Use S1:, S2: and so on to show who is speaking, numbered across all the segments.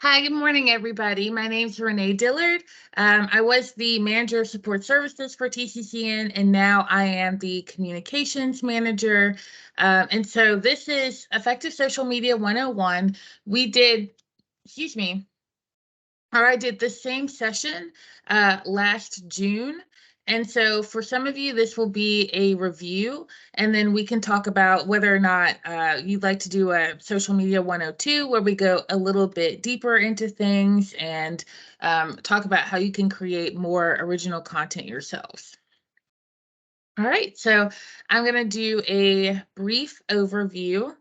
S1: Hi, good morning, everybody. My name's Renee Dillard. I was the manager of support services for TCCN, and now I am the communications manager. And so this is Effective Social Media 101. We did, excuse me, or I did the same session last June. And so for some of you, this will be a review, and then we can talk about whether or not you'd like to do a social media 102, where we go a little bit deeper into things and talk about how you can create more original content yourselves. All right, so I'm going to do a brief overview.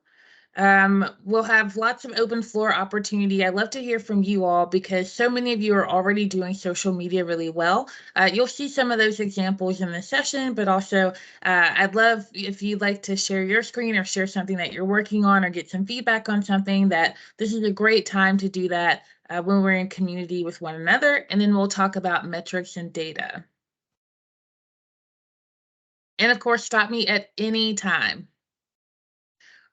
S1: We'll have lots of open floor opportunity. I'd love to hear from you all because so many of you are already doing social media really well. You'll see some of those examples in the session, but also I'd love if you'd like to share your screen or share something that you're working on or get some feedback on something, that this is a great time to do that when we're in community with one another. And then we'll talk about metrics and data. And of course, stop me at any time.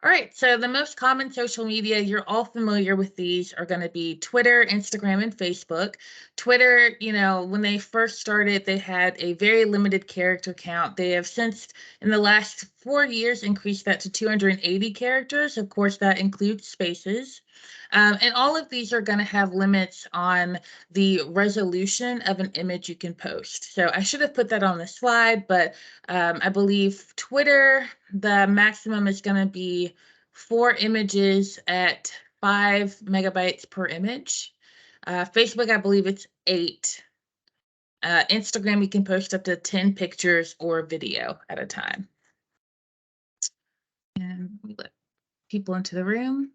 S1: All right, so the most common social media, you're all familiar with these, are going to be Twitter, Instagram, and Facebook. Twitter, when they first started, they had a very limited character count. They have since, in the last 4 years, increased that to 280 characters. Of course, that includes spaces. And all of these are going to have limits on the resolution of an image you can post. So I should have put that on the slide, but I believe Twitter, the maximum is going to be 4 images at 5 megabytes per image. Facebook, I believe it's 8. Instagram, you can post up to 10 pictures or video at a time. And we let people into the room.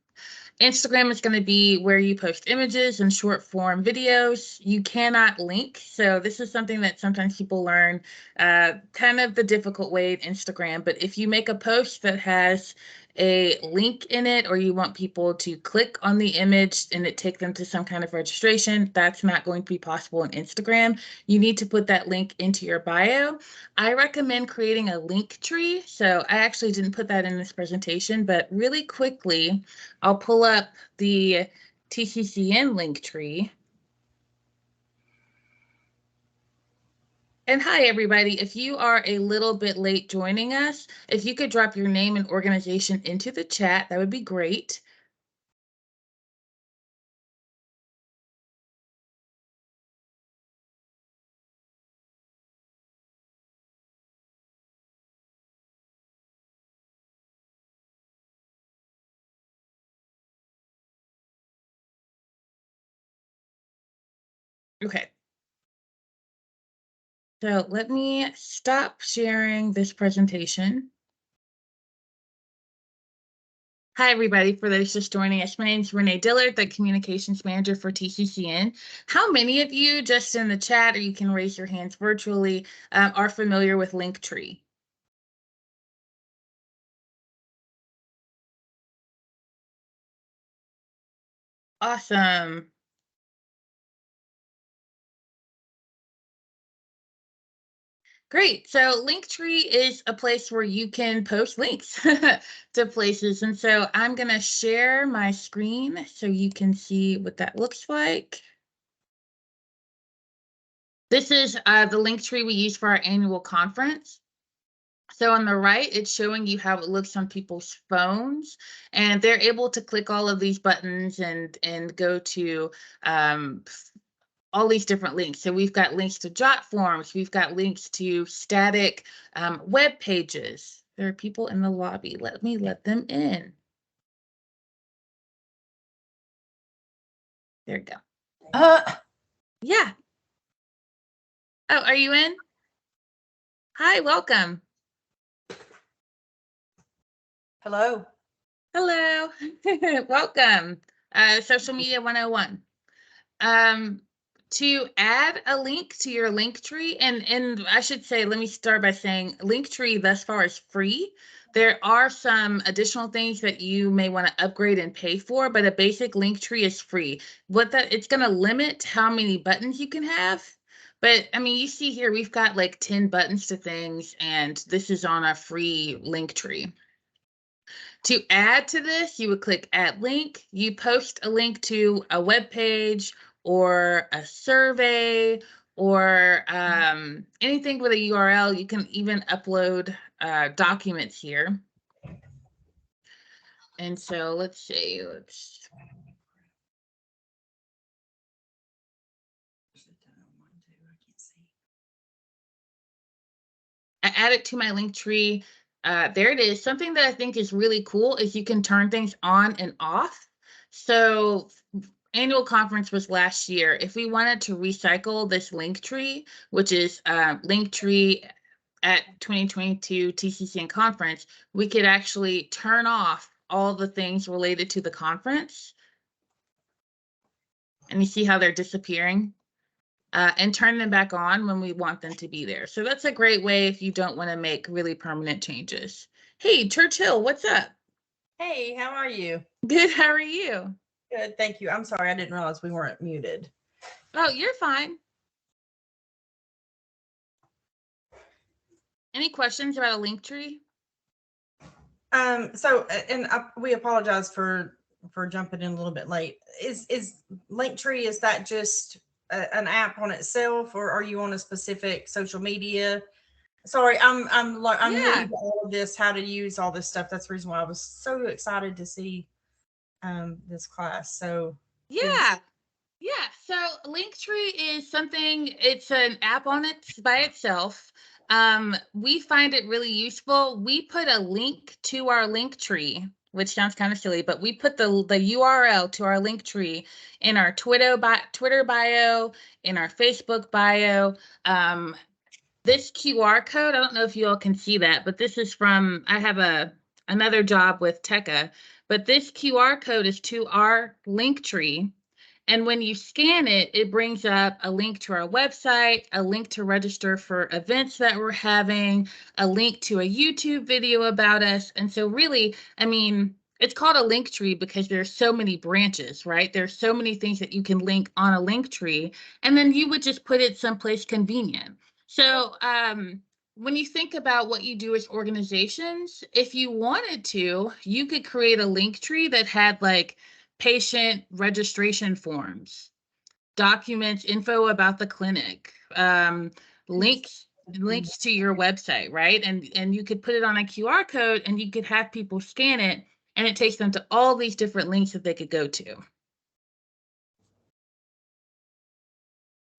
S1: Instagram is going to be where you post images and short form videos. You cannot link. So this is something that sometimes people learn kind of the difficult way in Instagram. But if you make a post that has a link in it, or you want people to click on the image and it take them to some kind of registration, that's not going to be possible in Instagram. You need to put that link into your bio. I recommend creating a link tree. So I actually didn't put that in this presentation, but really quickly, I'll pull up the TCCN link tree. And hi, everybody. If you are a little bit late joining us, if you could drop your name and organization into the chat, that would be great. Okay. So let me stop sharing this presentation. Hi, everybody. For those just joining us, my name is Renee Dillard, the Communications Manager for TCCN. How many of you, just in the chat, or you can raise your hands virtually, are familiar with Linktree? Awesome. Great. So Linktree is a place where you can post links to places. And so I'm going to share my screen so you can see what that looks like. This is the Linktree we use for our annual conference. So on the right, it's showing you how it looks on people's phones, and they're able to click all of these buttons and go to all these different links. So we've got links to jot forms. We've got links to static web pages. There are people in the lobby. Let me let them in. There you go. Yeah. Oh, are you in? Hi, welcome.
S2: Hello.
S1: Hello. Welcome. Social Media 101. To add a link to your Linktree, and I should say, let me start by saying Linktree thus far is free. There are some additional things that you may want to upgrade and pay for, but a basic Linktree is free. It's going to limit how many buttons you can have. But I mean, you see here, we've got like 10 buttons to things, and this is on a free Linktree. To add to this, you would click Add Link. You post a link to a web page or a survey or anything with a URL. You can even upload documents here. And so let's see. I added to my link tree. There it is. Something that I think is really cool is you can turn things on and off. So annual conference was last year. If we wanted to recycle this link tree, which is link tree at 2022 TCCN conference, we could actually turn off all the things related to the conference. And you see how they're disappearing? And turn them back on when we want them to be there. So that's a great way if you don't want to make really permanent changes. Hey, Churchill, what's up?
S2: Hey, how are you?
S1: Good, how are you?
S2: Good, thank you. I'm sorry, I didn't realize we weren't muted.
S1: Oh, you're fine. Any questions about a link tree?
S2: We apologize for jumping in a little bit late. Is Linktree, is that just an app on itself, or are you on a specific social media? Sorry, I'm new
S1: Yeah,
S2: to all of this, how to use all this stuff. That's the reason why I was so excited to see this class. So is
S1: yeah. Yeah, so Linktree is something, it's an app on it by itself. We find it really useful. We put a link to our Linktree, which sounds kind of silly, but we put the URL to our Linktree in our Twitter bio, in our Facebook bio. This QR code, I don't know if you all can see that, but this is from, I have another job with Tekka, but this QR code is to our Linktree. And when you scan it, it brings up a link to our website, a link to register for events that we're having, a link to a YouTube video about us. And so really, I mean, it's called a link tree because there's so many branches, right? There's so many things that you can link on a link tree, and then you would just put it someplace convenient. So when you think about what you do as organizations, if you wanted to, you could create a link tree that had like patient registration forms, documents, info about the clinic, links to your website, right? And you could put it on a QR code and you could have people scan it and it takes them to all these different links that they could go to.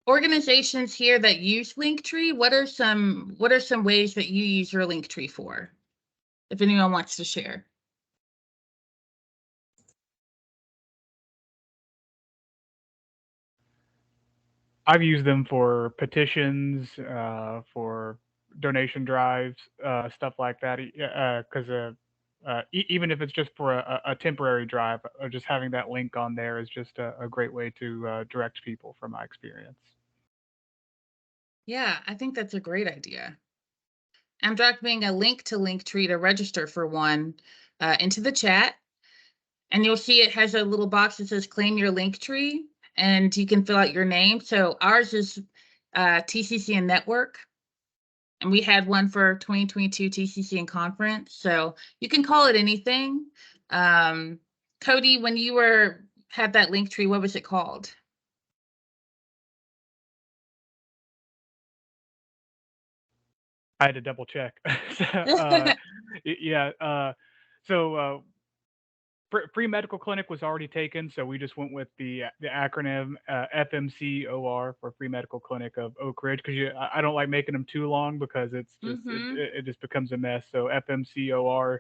S1: Organizations here that use Linktree, what are some ways that you use your Linktree for? If anyone wants to share.
S3: I've used them for petitions, for donation drives, stuff like that. Because even if it's just for a temporary drive, just having that link on there is just a great way to direct people, from my experience.
S1: Yeah, I think that's a great idea. I'm dropping a link to Linktree to register for one into the chat. And you'll see it has a little box that says claim your Linktree, and you can fill out your name. So ours is TCCN Network, and we had one for 2022 TCCN conference. So you can call it anything. Cody, when you had that Linktree, what was it called?
S3: I had to double check. Yeah. So free medical clinic was already taken, so we just went with the acronym FMCOR for free medical clinic of Oak Ridge, because I don't like making them too long because it's just
S1: Mm-hmm.
S3: it just becomes a mess. So FMCOR,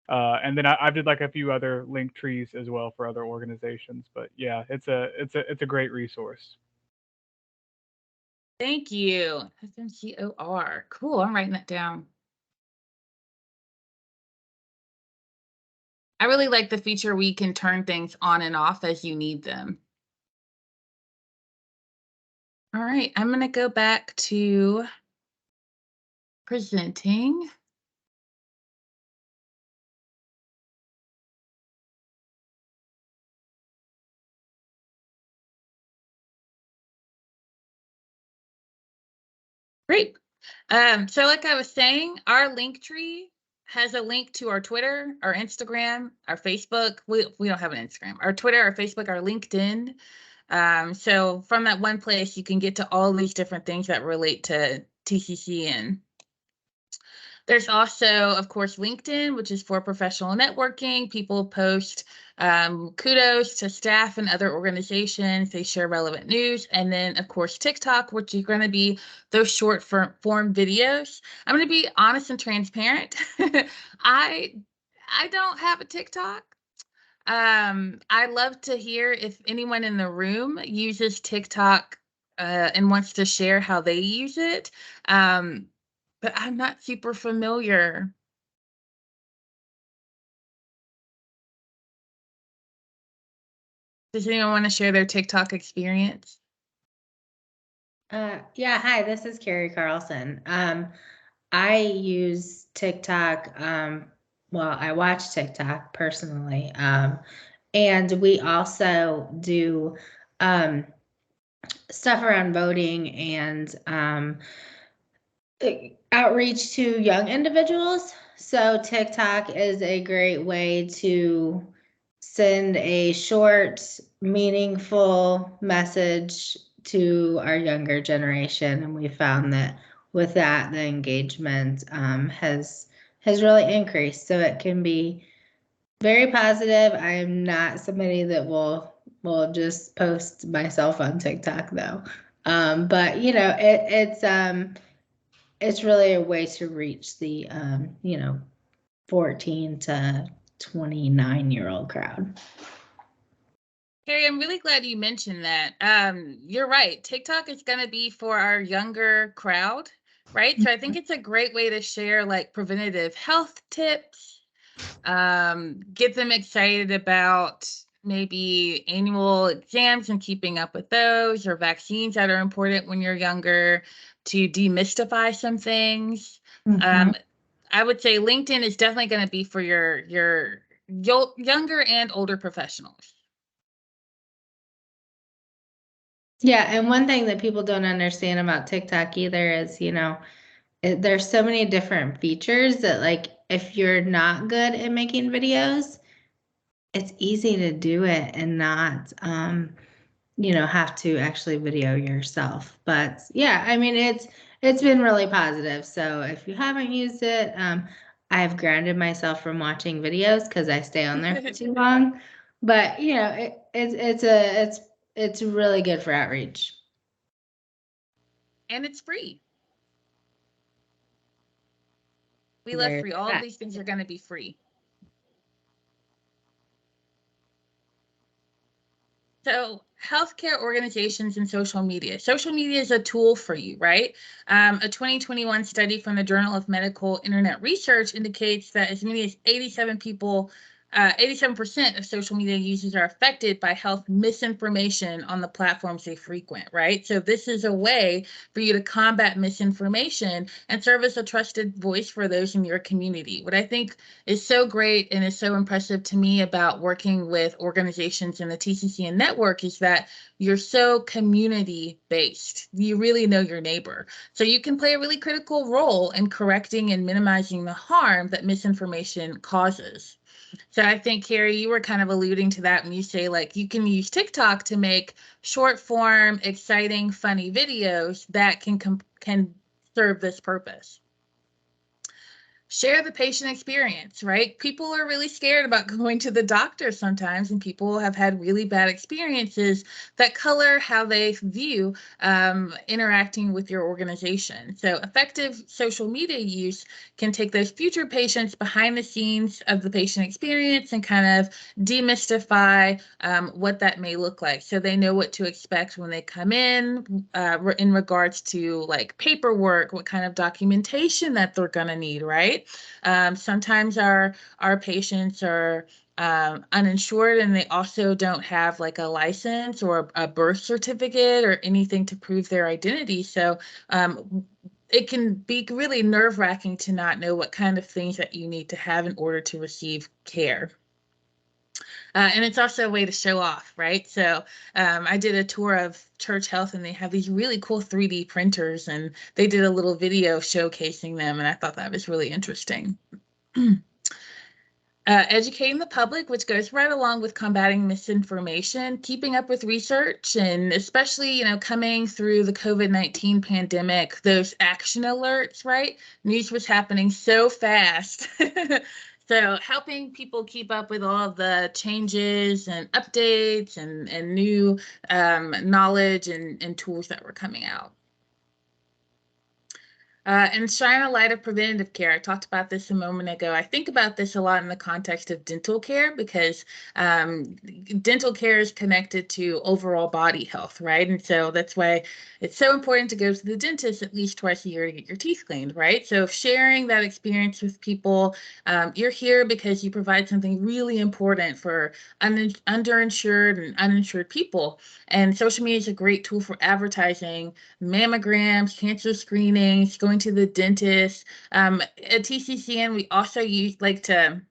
S3: and then I did like a few other link trees as well for other organizations. But yeah, it's a great resource.
S1: Thank you. FMCOR. Cool. I'm writing that down. I really like the feature where you can turn things on and off as you need them. All right, I'm going to go back to presenting. Great. So like I was saying, our link tree has a link to our Twitter, our Instagram, our Facebook. We don't have an Instagram. Our Twitter, our Facebook, our LinkedIn. So from that one place, you can get to all these different things that relate to TCCN. There's also, of course, LinkedIn, which is for professional networking. People post kudos to staff and other organizations. They share relevant news. And then, of course, TikTok, which is going to be those short form videos. I'm going to be honest and transparent. I don't have a TikTok. I love to hear if anyone in the room uses TikTok and wants to share how they use it. But I'm not super familiar. Does anyone want to share their TikTok experience?
S4: Yeah, hi, this is Carrie Carlson. I use TikTok. Well, I watch TikTok personally. And we also do stuff around voting and outreach to young individuals. So TikTok is a great way to send a short, meaningful message to our younger generation, and we found that with that, the engagement has really increased. So it can be very positive. I am not somebody that will just post myself on TikTok though. But you know, it's really a way to reach the 14 to 29-year-old crowd.
S1: Carrie, I'm really glad you mentioned that. You're right. TikTok is going to be for our younger crowd, right? So I think it's a great way to share like preventative health tips, get them excited about maybe annual exams and keeping up with those, or vaccines that are important when you're younger, to demystify some things. I would say LinkedIn is definitely going to be for your younger and older professionals.
S4: Yeah, and one thing that people don't understand about TikTok either is, there's so many different features that, like, if you're not good at making videos, it's easy to do it and not have to actually video yourself. But yeah, I mean, it's been really positive. So if you haven't used it, I've grounded myself from watching videos because I stay on there for too long. But it's really good for outreach.
S1: And it's free. We love free. All of these things are going to be free. So healthcare organizations and social media. Social media is a tool for you, right? A 2021 study from the Journal of Medical Internet Research indicates that as many as 87% of social media users are affected by health misinformation on the platforms they frequent, right? So this is a way for you to combat misinformation and serve as a trusted voice for those in your community. What I think is so great and is so impressive to me about working with organizations in the TCCN network is that you're so community-based. You really know your neighbor. So you can play a really critical role in correcting and minimizing the harm that misinformation causes. So I think, Carrie, you were kind of alluding to that when you say, like, you can use TikTok to make short form, exciting, funny videos that can serve this purpose. Share the patient experience, right? People are really scared about going to the doctor sometimes, and people have had really bad experiences that color how they view interacting with your organization. So effective social media use can take those future patients behind the scenes of the patient experience and kind of demystify what that may look like. So they know what to expect when they come in regards to like paperwork, what kind of documentation that they're going to need, right? Sometimes our patients are uninsured, and they also don't have like a license or a birth certificate or anything to prove their identity. So it can be really nerve-wracking to not know what kind of things that you need to have in order to receive care. And it's also a way to show off, right? So I did a tour of Church Health, and they have these really cool 3D printers, and they did a little video showcasing them, and I thought that was really interesting. Educating the public, which goes right along with combating misinformation, keeping up with research, and especially, coming through the COVID-19 pandemic, those action alerts, right? News was happening so fast. So helping people keep up with all of the changes and updates and new knowledge and tools that were coming out. And shine a light of preventative care. I talked about this a moment ago. I think about this a lot in the context of dental care because dental care is connected to overall body health, right? And so that's why it's so important to go to the dentist at least twice a year to get your teeth cleaned, right? So sharing that experience with people, you're here because you provide something really important for underinsured and uninsured people. And social media is a great tool for advertising mammograms, cancer screenings, going to the dentist. At TCCN, we also like to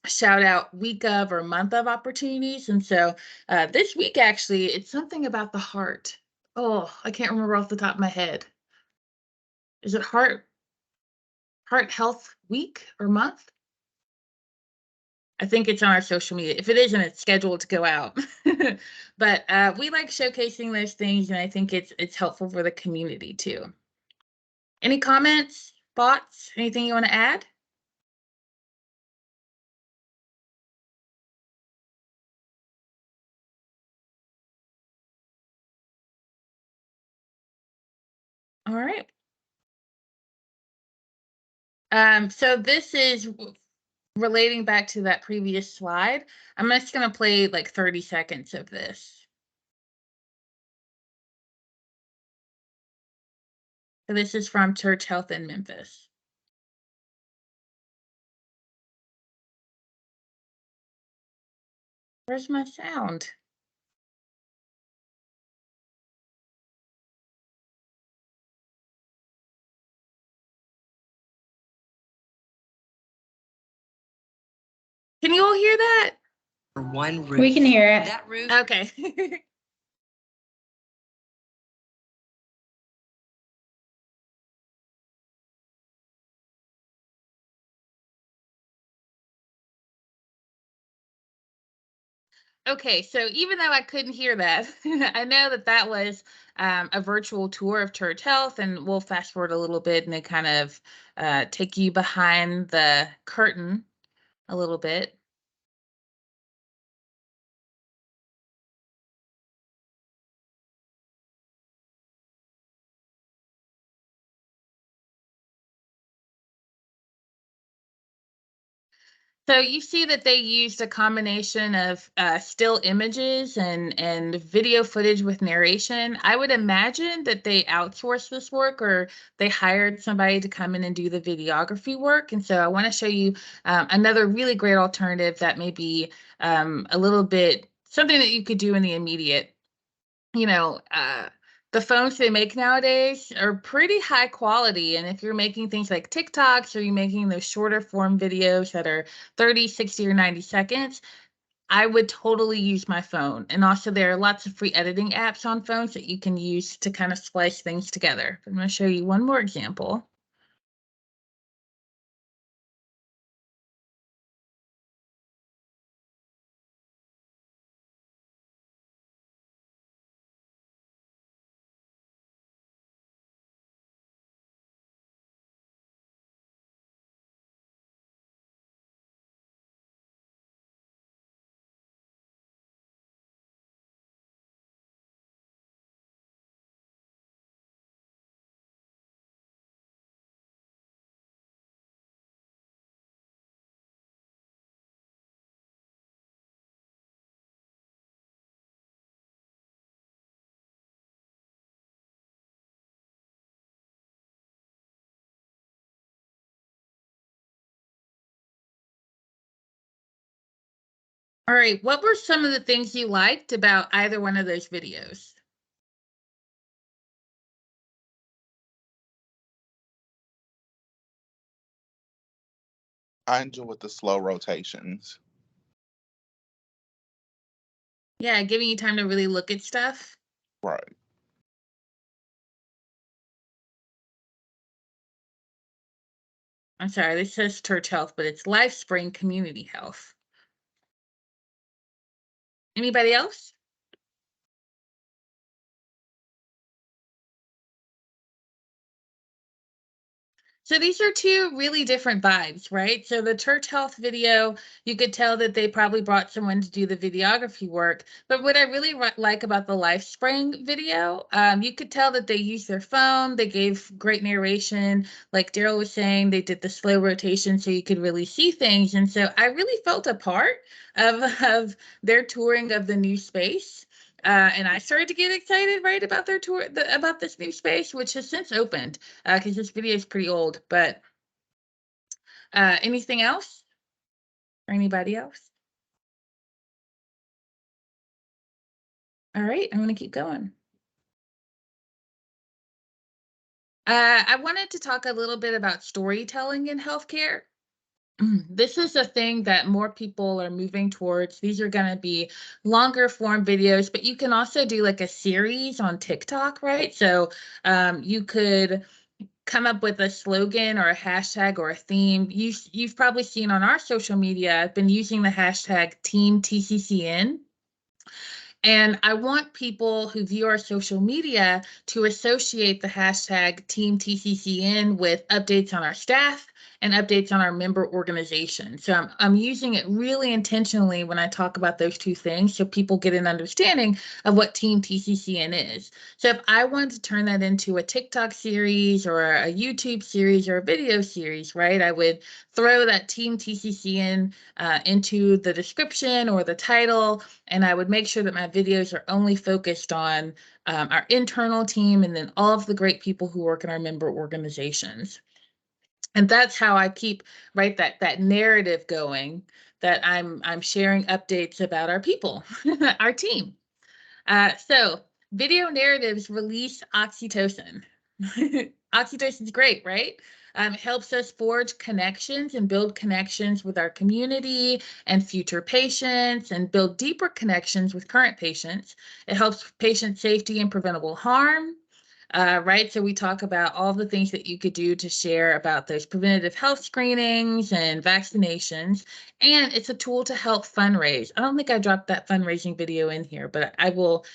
S1: shout out week of or month of opportunities. And so this week, actually, it's something about the heart. Oh, I can't remember off the top of my head. Is it Heart Health Week or month? I think it's on our social media. If it isn't, it's scheduled to go out. But we like showcasing those things, and I think it's helpful for the community too. Any comments, thoughts, anything you want to add? All right. So this is relating back to that previous slide. I'm just going to play like 30 seconds of this. So this is from Church Health in Memphis. Where's my sound? Can you all hear that?
S5: One roof.
S4: We can hear it.
S5: That roof.
S1: Okay. Okay, so even though I couldn't hear that, I know that that was a virtual tour of Church Health, and we'll fast forward a little bit and they kind of take you behind the curtain a little bit. So you see that they used a combination of still images and video footage with narration. I would imagine that they outsourced this work or they hired somebody to come in and do the videography work. And so I want to show you another really great alternative that may be a little bit something that you could do in the immediate. You know, the phones they make nowadays are pretty high quality. And if you're making things like TikToks or you're making those shorter form videos that are 30, 60, or 90 seconds, I would totally use my phone. And also there are lots of free editing apps on phones that you can use to kind of splice things together. I'm going to show you one more example. All right, what were some of the things you liked about either one of those videos?
S6: I enjoy the slow rotations.
S1: Yeah, giving you time to really look at stuff.
S6: Right.
S1: I'm sorry, this says Church Health, but it's LifeSpring Community Health. Anybody else? So these are two really different vibes, right? So the Church Health video, you could tell that they probably brought someone to do the videography work. But what I really like about the LifeSpring video, you could tell that they used their phone. They gave great narration. Like Daryl was saying, they did the slow rotation so you could really see things. And so I really felt a part of their touring of the new space. And I started to get excited, right, about their tour, about this new space, which has since opened, because this video is pretty old. But anything else or anybody else? All right, I'm going to keep going. I wanted to talk a little bit about storytelling in healthcare. This is a thing that more people are moving towards. These are going to be longer form videos, but you can also do like a series on TikTok, right? So you could come up with a slogan or a hashtag or a theme. You've probably seen on our social media, I've been using the hashtag Team TCCN. And I want people who view our social media to associate the hashtag Team TCCN with updates on our staff and updates on our member organization. So I'm using it really intentionally when I talk about those two things so people get an understanding of what Team TCCN is. So if I wanted to turn that into a TikTok series or a YouTube series or a video series, right, I would throw that Team TCCN into the description or the title, and I would make sure that my videos are only focused on our internal team and then all of the great people who work in our member organizations. And that's how I keep, right, that narrative going, that I'm sharing updates about our people, our team. So video narratives release oxytocin. Oxytocin is great, right? It helps us forge connections and build connections with our community and future patients and build deeper connections with current patients. It helps patient safety and preventable harm. Right? So we talk about all the things that you could do to share about those preventative health screenings and vaccinations. And it's a tool to help fundraise. I don't think I dropped that fundraising video in here, but I will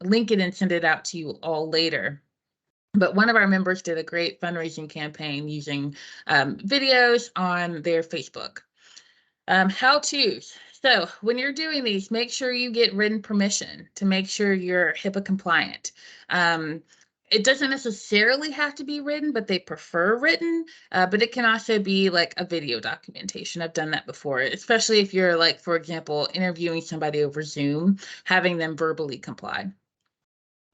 S1: link it and send it out to you all later. But one of our members did a great fundraising campaign using videos on their Facebook. How-tos. So when you're doing these, make sure you get written permission to make sure you're HIPAA compliant. It doesn't necessarily have to be written, but they prefer written, but it can also be like a video documentation. I've done that before, especially if you're like, for example, interviewing somebody over Zoom, having them verbally comply.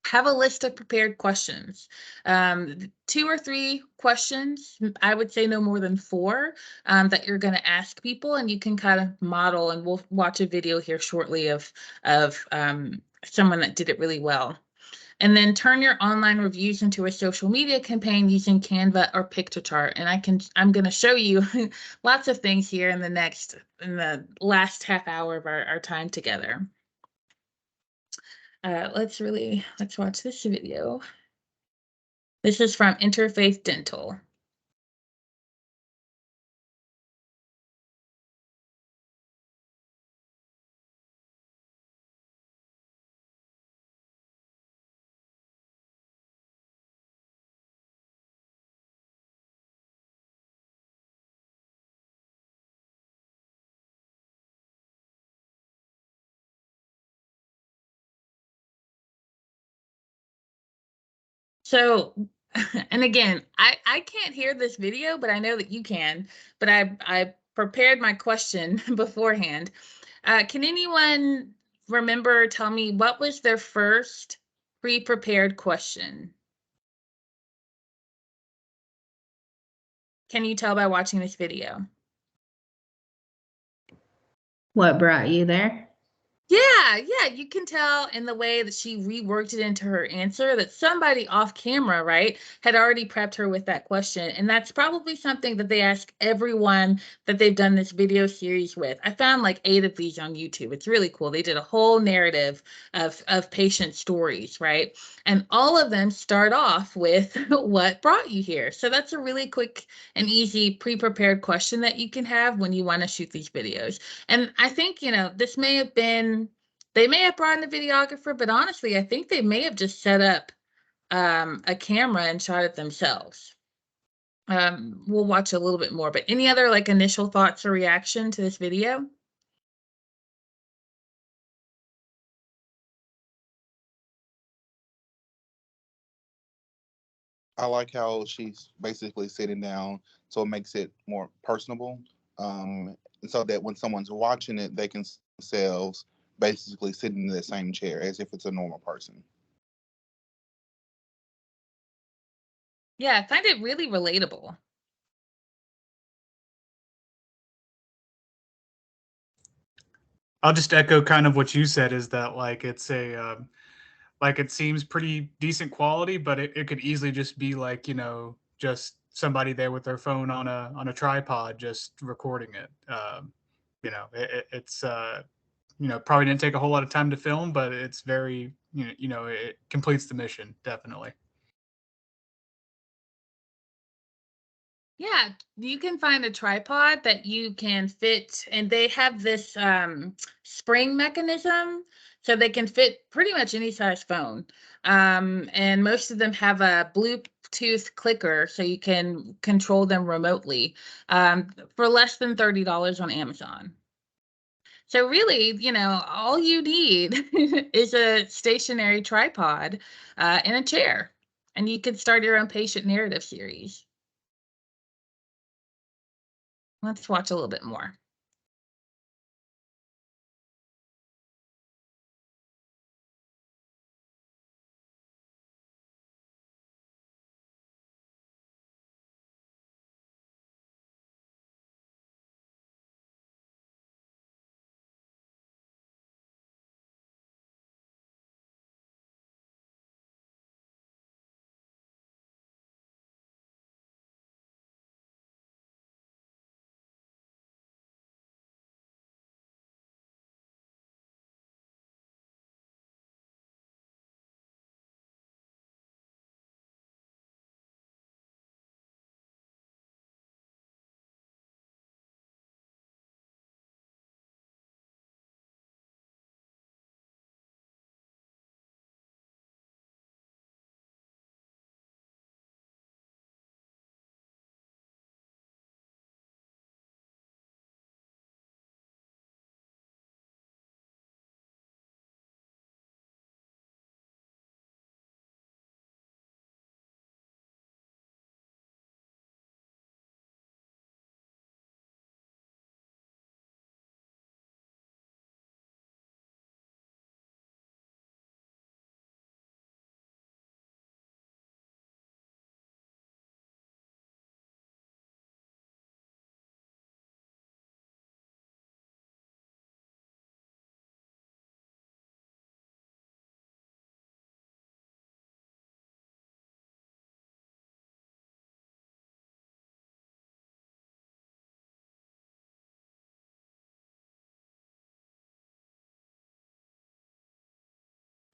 S1: Have a list of prepared questions. 2 or 3 questions, I would say no more than 4, that you're going to ask people, and you can kind of model, and we'll watch a video here shortly of someone that did it really well. And then turn your online reviews into a social media campaign using Canva or Pictochart. And I'm going to show you lots of things here in the last half hour of our time together. Let's watch this video. This is from Interfaith Dental. So, and again, I can't hear this video, but I know that you can, but I prepared my question beforehand. Can anyone remember, tell me, what was their first pre-prepared question? Can you tell by watching this video?
S4: What brought you there?
S1: Yeah, you can tell in the way that she reworked it into her answer that somebody off camera, right, had already prepped her with that question. And that's probably something that they ask everyone that they've done this video series with. I found like 8 of these on YouTube. It's really cool. They did a whole narrative of patient stories, right? And all of them start off with what brought you here. So that's a really quick and easy pre-prepared question that you can have when you want to shoot these videos. And I think, this may have been, they may have brought in a videographer, but honestly, I think they may have just set up a camera and shot it themselves. We'll watch a little bit more, but any other like initial thoughts or reaction to this video?
S6: I like how she's basically sitting down, so it makes it more personable. So that when someone's watching it, they can see themselves basically sitting in the same chair as if it's a normal person.
S1: Yeah, I find it really relatable.
S5: I'll just echo kind of what you said, is that like it's a like it seems pretty decent quality, but it could easily just be like, just somebody there with their phone on a tripod just recording it. It's probably didn't take a whole lot of time to film, but it's very, it completes the mission, definitely.
S1: Yeah, you can find a tripod that you can fit, and they have this spring mechanism, so they can fit pretty much any size phone. And most of them have a Bluetooth clicker, so you can control them remotely for less than $30 on Amazon. So really, all you need is a stationary tripod and a chair, and you can start your own patient narrative series. Let's watch a little bit more.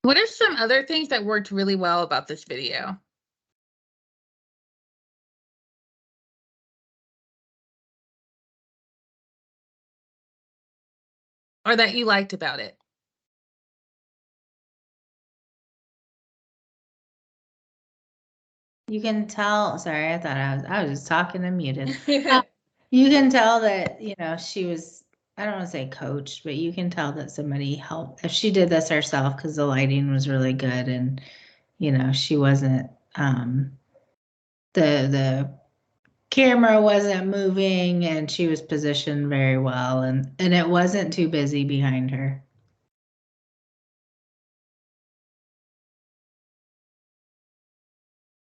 S1: What are some other things that worked really well about this video? Or that you liked about it?
S4: You can tell, sorry, I thought I was just talking and muted. You can tell that, she was, I don't want to say coached, but you can tell that somebody helped. If she did this herself, because the lighting was really good, and she wasn't the camera wasn't moving, and she was positioned very well, and it wasn't too busy behind her.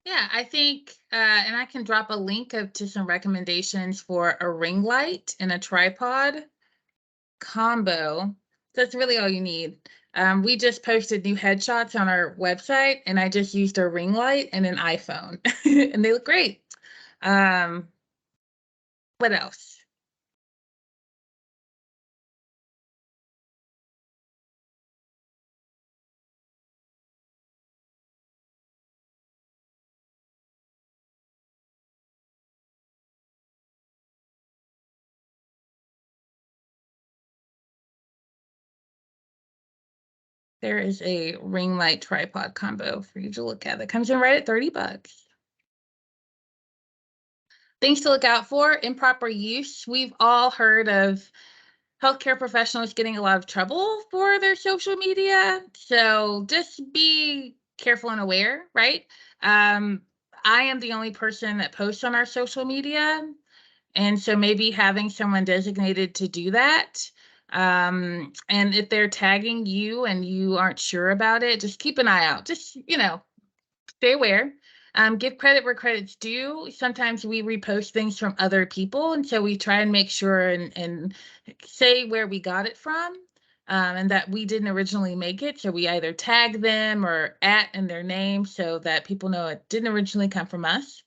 S1: Yeah, I think, and I can drop a link to some recommendations for a ring light and a tripod combo That's really all you need. We just posted new headshots on our website, and I just used a ring light and an iPhone, and they look great. What else? There is a ring light tripod combo for you to look at that comes in right at $30. Things to look out for: improper use. We've all heard of healthcare professionals getting a lot of trouble for their social media. So just be careful and aware, right? I am the only person that posts on our social media. And so maybe having someone designated to do that. And if they're tagging you and you aren't sure about it, just keep an eye out. Just, stay aware. Give credit where credit's due. Sometimes we repost things from other people, and so we try and make sure and say where we got it from, and that we didn't originally make it. So we either tag them or in their name so that people know it didn't originally come from us.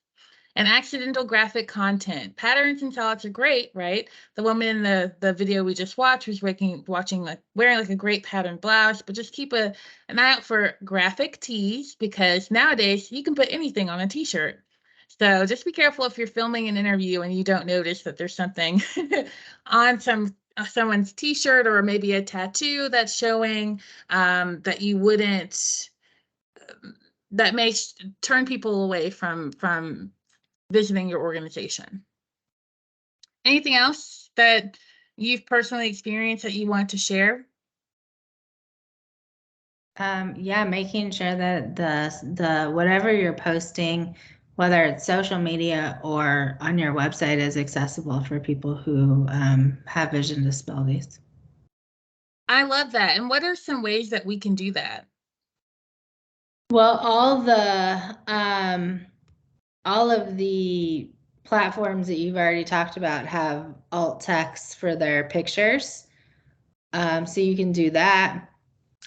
S1: And accidental graphic content. Patterns and salads are great, right? The woman in the video we just watched was wearing like a great pattern blouse, but just keep an eye out for graphic tees, because nowadays you can put anything on a t-shirt. So just be careful if you're filming an interview and you don't notice that there's something on someone's t-shirt or maybe a tattoo that's showing, that you wouldn't, that may turn people away from visiting your organization. Anything else that you've personally experienced that you want to share?
S4: Yeah, making sure that the whatever you're posting, whether it's social media or on your website, is accessible for people who have vision disabilities.
S1: I love that. And what are some ways that we can do that?
S4: Well, all of the platforms that you've already talked about have alt text for their pictures. So you can do that.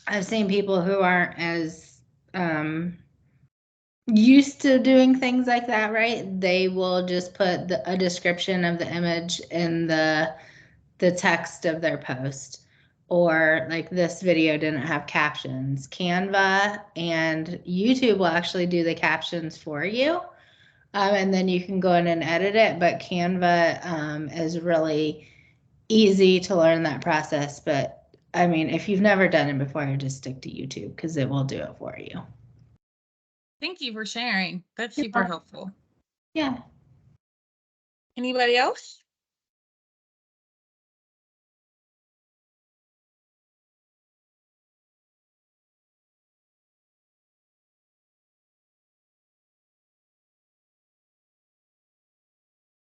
S4: I've seen people who aren't as used to doing things like that, right? They will just put a description of the image in the text of their post. Or like, this video didn't have captions. Canva and YouTube will actually do the captions for you. And then you can go in and edit it. But Canva is really easy to learn that process. But I mean, if you've never done it before, just stick to YouTube because it will do it for you.
S1: Thank you for sharing. That's super helpful.
S4: Yeah.
S1: Anybody else?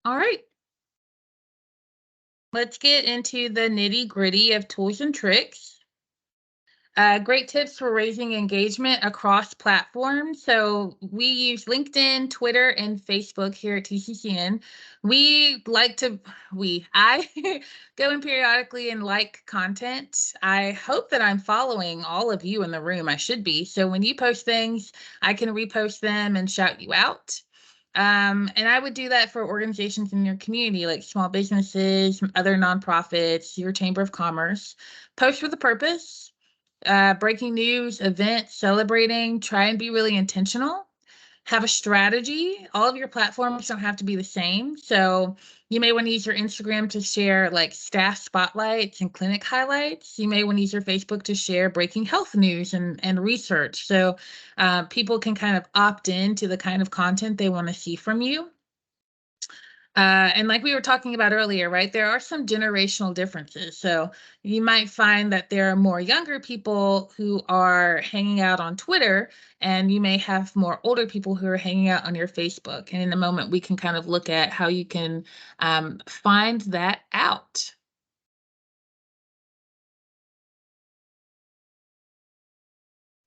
S1: All right. Let's get into the nitty-gritty of tools and tricks. Great tips for raising engagement across platforms. So we use LinkedIn, Twitter, and Facebook here at TCCN. I go in periodically and like content. I hope that I'm following all of you in the room. I should be. So when you post things, I can repost them and shout you out. And I would do that for organizations in your community, like small businesses, other nonprofits, your chamber of commerce. Post with a purpose. Breaking news, events, celebrating, try and be really intentional. Have a strategy. All of your platforms don't have to be the same. So you may want to use your Instagram to share like staff spotlights and clinic highlights. You may want to use your Facebook to share breaking health news and research. So people can kind of opt in to the kind of content they want to see from you. And like we were talking about earlier, right, there are some generational differences. So you might find that there are more younger people who are hanging out on Twitter, and you may have more older people who are hanging out on your Facebook. And in a moment, we can kind of look at how you can find that out.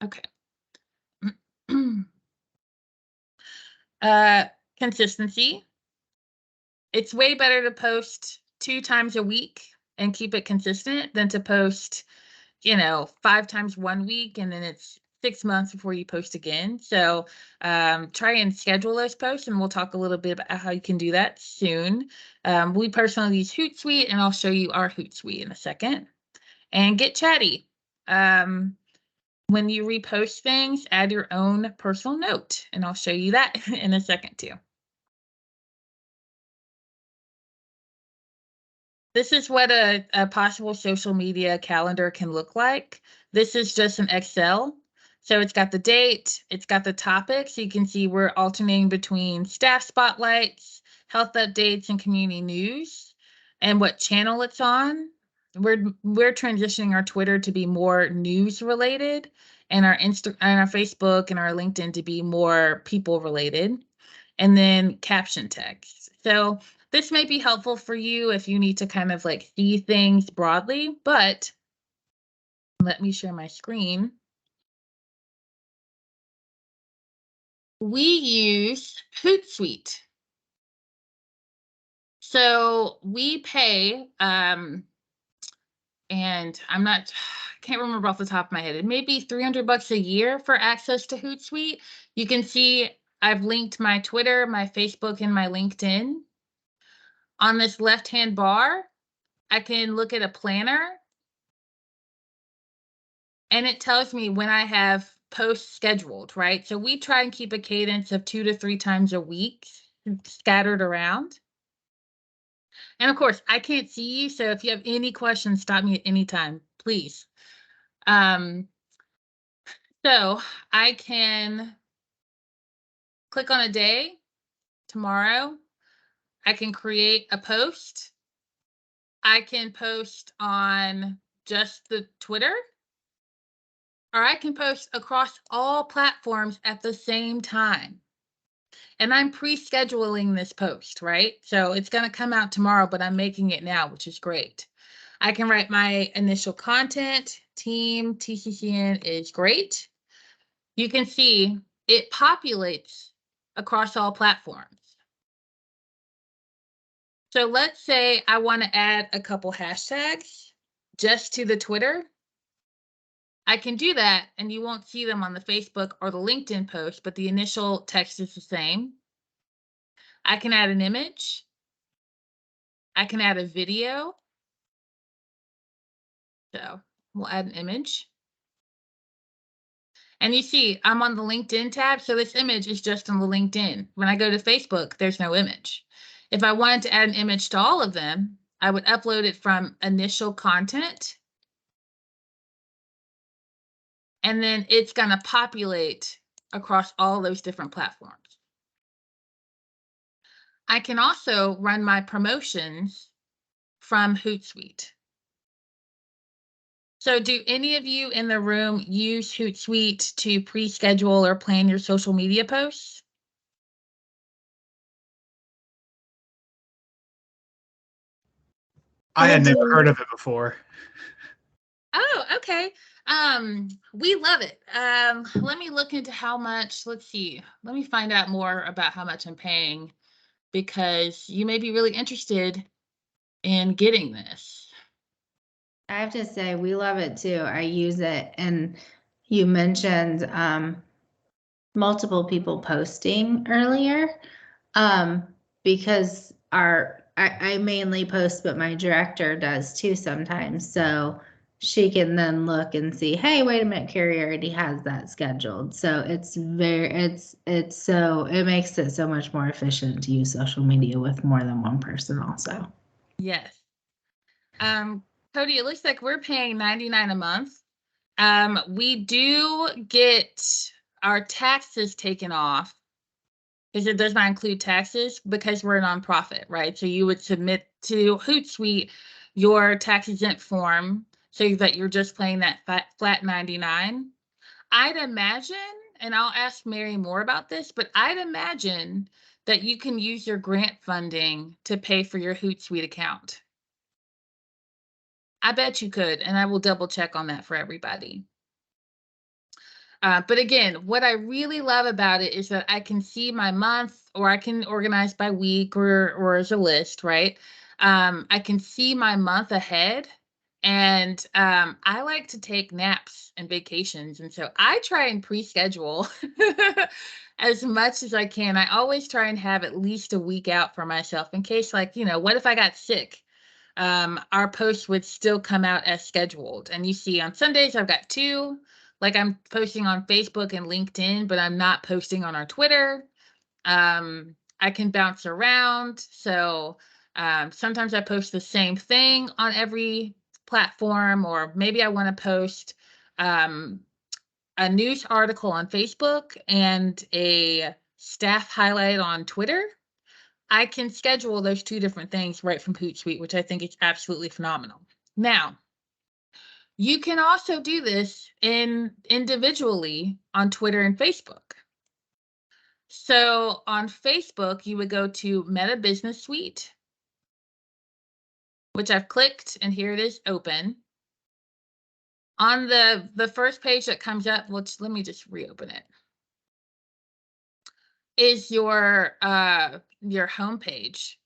S1: Okay. Consistency. It's way better to post 2 times a week and keep it consistent than to post 5 times 1 week, and then it's 6 months before you post again. So try and schedule those posts, and we'll talk a little bit about how you can do that soon. We personally use Hootsuite, and I'll show you our Hootsuite in a second. And get chatty. When you repost things, add your own personal note, and I'll show you that in a second too. This is what a possible social media calendar can look like. This is just an Excel. So it's got the date, it's got the topic. So you can see we're alternating between staff spotlights, health updates, and community news, and what channel it's on. We're transitioning our Twitter to be more news related, and our Facebook and our LinkedIn to be more people related, and then caption text. So this may be helpful for you if you need to kind of like see things broadly, but let me share my screen. We use Hootsuite. So we pay, and I can't remember off the top of my head. It may be $300 a year for access to Hootsuite. You can see I've linked my Twitter, my Facebook, and my LinkedIn. On this left-hand bar, I can look at a planner, and it tells me when I have posts scheduled, right? So we try and keep a cadence of 2 to 3 times a week scattered around. And of course, I can't see you, so if you have any questions, stop me at any time, please. So I can click on a day, tomorrow. I can create a post. I can post on just the Twitter, or I can post across all platforms at the same time. And I'm pre-scheduling this post, right? So it's going to come out tomorrow, but I'm making it now, which is great. I can write my initial content. Team TCCN is great. You can see it populates across all platforms. So let's say I want to add a couple hashtags just to the Twitter. I can do that, and you won't see them on the Facebook or the LinkedIn post, but the initial text is the same. I can add an image. I can add a video. So we'll add an image. And you see, I'm on the LinkedIn tab, so this image is just on the LinkedIn. When I go to Facebook, there's no image. If I wanted to add an image to all of them, I would upload it from initial content, and then it's going to populate across all those different platforms. I can also run my promotions from Hootsuite. So do any of you in the room use Hootsuite to pre-schedule or plan your social media posts?
S5: I had never heard of it before.
S1: Oh, okay. We love it. Let me look into how much, let's see. Let me find out more about how much I'm paying, because you may be really interested in getting this.
S4: I have to say, we love it too. I use it, and you mentioned multiple people posting earlier, because I mainly post, but my director does too sometimes. So she can then look and see, hey, wait a minute, Carrie already has that scheduled. So it makes it so much more efficient to use social media with more than one person also.
S1: Yes. Cody, it looks like we're paying $99 a month. We do get our taxes taken off, because it does not include taxes, because we're a nonprofit, right? So you would submit to Hootsuite your tax exempt form so that you're just paying that flat 99. I'd imagine, and I'll ask Mary more about this, but I'd imagine that you can use your grant funding to pay for your Hootsuite account. I bet you could, and I will double check on that for everybody. But again, what I really love about it is that I can see my month, or I can organize by week or as a list, right? I can see my month ahead, And I like to take naps and vacations. And so I try and pre-schedule as much as I can. I always try and have at least a week out for myself in case, like, what if I got sick? Our posts would still come out as scheduled. And you see on Sundays, I've got 2, like I'm posting on Facebook and LinkedIn, but I'm not posting on our Twitter. I can bounce around. So sometimes I post the same thing on every platform, or maybe I want to post a news article on Facebook and a staff highlight on Twitter. I can schedule those 2 different things right from Hootsuite, which I think is absolutely phenomenal. Now, you can also do this individually on Twitter and Facebook. So on Facebook, you would go to Meta Business Suite, which I've clicked, and here it is open. On the first page that comes up, which let me just reopen it, is your home page.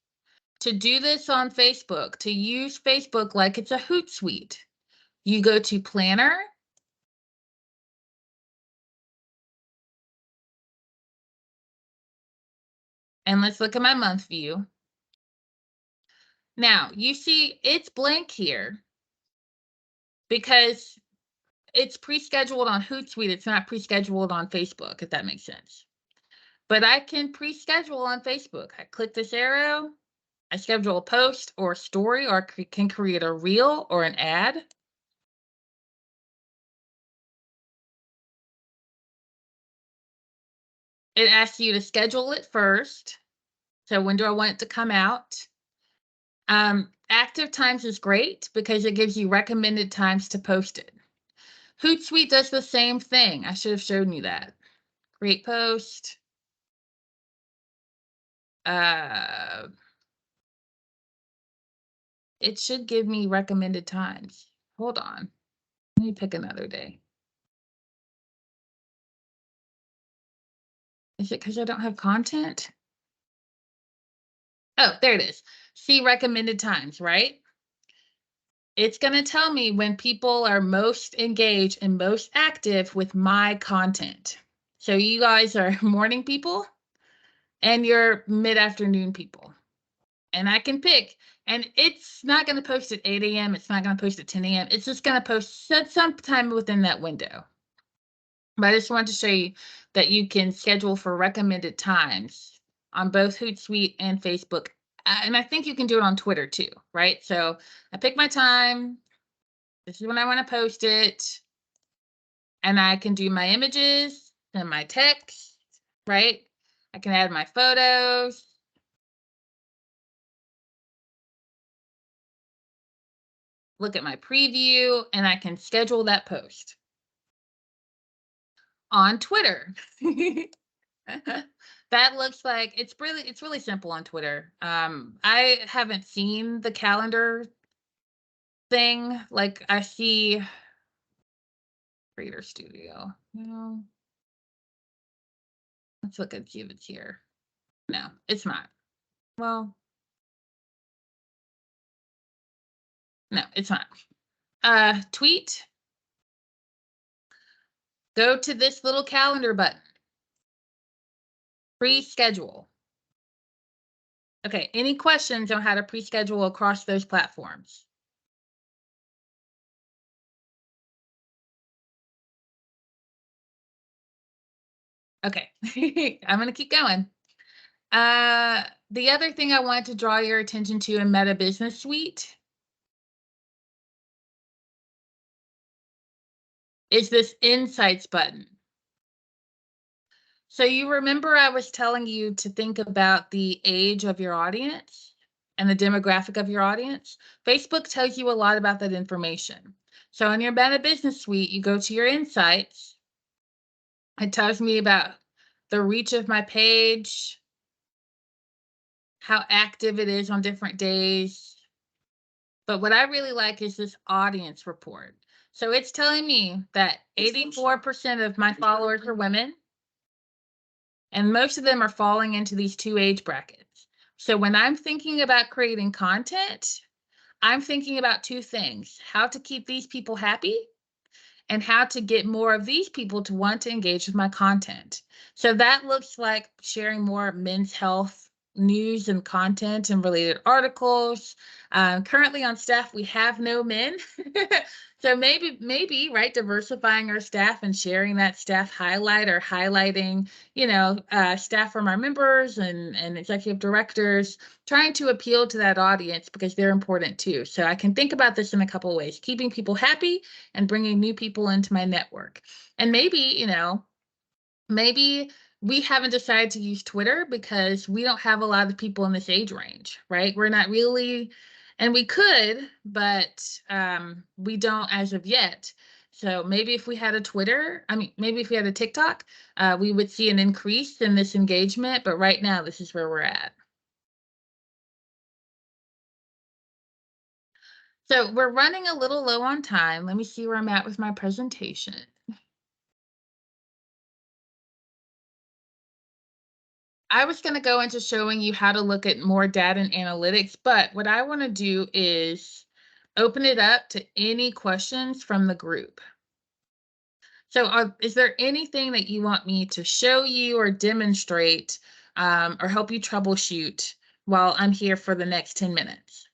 S1: To do this on Facebook, to use Facebook like it's a Hootsuite, you go to Planner, and let's look at my month view. Now, you see it's blank here because it's pre-scheduled on Hootsuite. It's not pre-scheduled on Facebook, if that makes sense. But I can pre-schedule on Facebook. I click this arrow, I schedule a post or a story, or can create a reel or an ad. It asks you to schedule it first. So when do I want it to come out? Active times is great because it gives you recommended times to post it. Hootsuite does the same thing. I should have shown you that. Create post. It should give me recommended times. Hold on. Let me pick another day. Is it because I don't have content? Oh, there it is. See recommended times, right? It's going to tell me when people are most engaged and most active with my content. So you guys are morning people and you're mid-afternoon people. And I can pick, and it's not going to post at 8 a.m. It's not going to post at 10 a.m. It's just going to post sometime within that window. But I just wanted to show you that you can schedule for recommended times on both Hootsuite and Facebook. And I think you can do it on Twitter too, right? So I pick my time. This is when I want to post it. And I can do my images and my text, right? I can add my photos. Look at my preview, and I can schedule that post on Twitter. That looks like it's really simple on Twitter. I haven't seen the calendar thing. Like I see Creator Studio. Let's look and see if it's here. No, it's not. Well, no, it's not. Tweet. Go to this little calendar button. Pre-schedule. Okay, any questions on how to pre-schedule across those platforms? Okay, I'm going to keep going. The other thing I wanted to draw your attention to in Meta Business Suite is this Insights button. So you remember I was telling you to think about the age of your audience and the demographic of your audience. Facebook tells you a lot about that information. So in your Meta Business Suite, you go to your Insights. It tells me about the reach of my page, how active it is on different days. But what I really like is this audience report. So it's telling me that 84% of my followers are women, and most of them are falling into these 2 age brackets. So when I'm thinking about creating content, I'm thinking about two things: how to keep these people happy and how to get more of these people to want to engage with my content. So that looks like sharing more men's health news and content and related articles. Currently on staff, we have no men. So maybe, right, diversifying our staff and sharing that staff highlight or highlighting, staff from our members and executive directors, trying to appeal to that audience because they're important too. So I can think about this in a couple of ways: keeping people happy and bringing new people into my network. And maybe we haven't decided to use Twitter because we don't have a lot of people in this age range, right? We're not really, and we could, but we don't as of yet. So maybe if we had a maybe if we had a TikTok, we would see an increase in this engagement. But right now, this is where we're at. So we're running a little low on time. Let me see where I'm at with my presentation. I was going to go into showing you how to look at more data and analytics, but what I want to do is open it up to any questions from the group. So is there anything that you want me to show you or demonstrate or help you troubleshoot while I'm here for the next 10 minutes?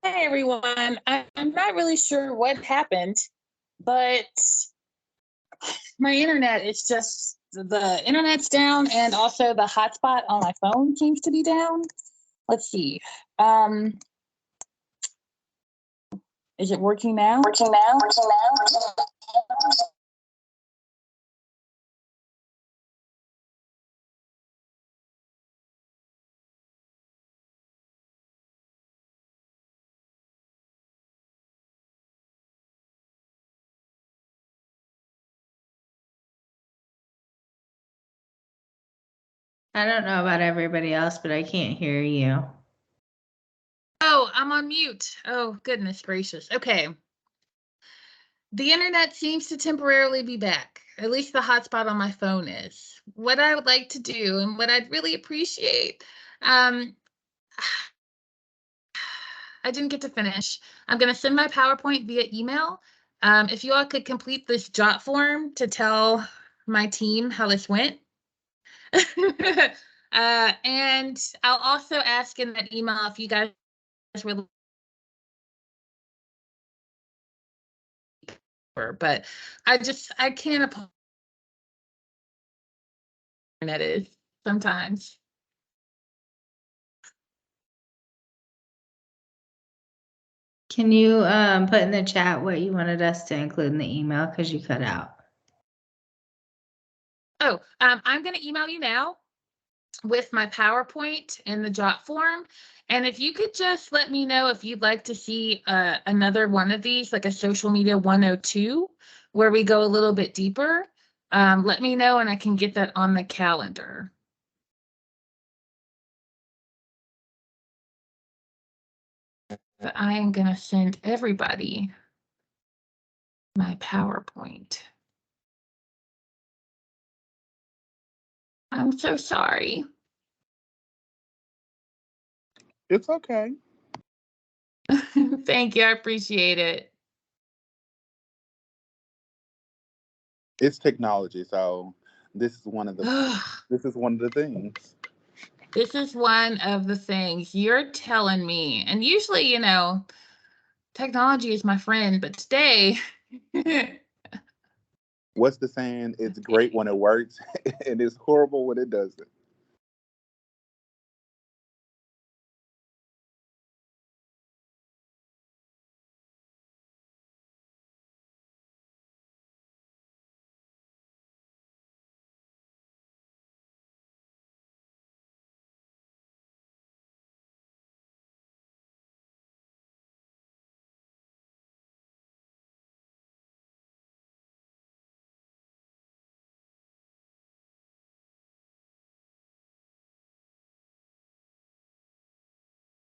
S1: Hey everyone. I'm not really sure what happened, but my internet is just the internet's down and also the hotspot on my phone seems to be down. Let's see. Um is it working now?
S4: I don't know about everybody else, but I can't hear you.
S1: Oh, I'm on mute. Oh, goodness gracious. Okay. The internet seems to temporarily be back. At least the hotspot on my phone is. What I would like to do and what I'd really appreciate, um, I didn't get to finish. I'm going to send my PowerPoint via email. If you all could complete this jot form to tell my team how this went. And I'll also ask in that email if you guys were, but I can't apologize. That is sometimes.
S4: Can you put in the chat what you wanted us to include in the email because you cut out?
S1: Oh, I'm going to email you now with my PowerPoint and the jot form. And if you could just let me know if you'd like to see another one of these, like a social media 102, where we go a little bit deeper, let me know and I can get that on the calendar. But I am going to send everybody my PowerPoint. I'm so sorry.
S6: It's okay.
S1: Thank you. I appreciate it.
S6: It's technology, so this is one of the things.
S1: This is one of the things you're telling me. And usually, technology is my friend, but today.
S6: What's the saying? It's great when it works, and it's horrible when it doesn't.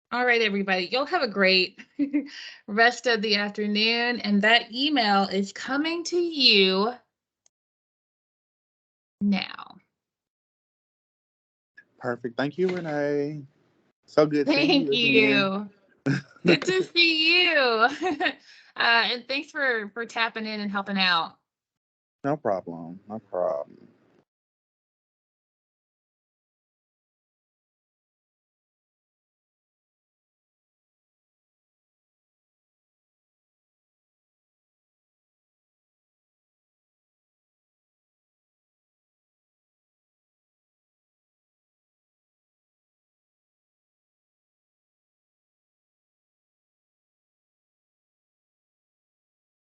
S1: All right, everybody, you'll have a great rest of the afternoon. And that email is coming to you now.
S6: Perfect. Thank you, Renee. So good seeing
S1: Thank
S6: you again.
S1: you. Good to see you. And thanks for tapping in and helping out.
S6: No problem. No problem.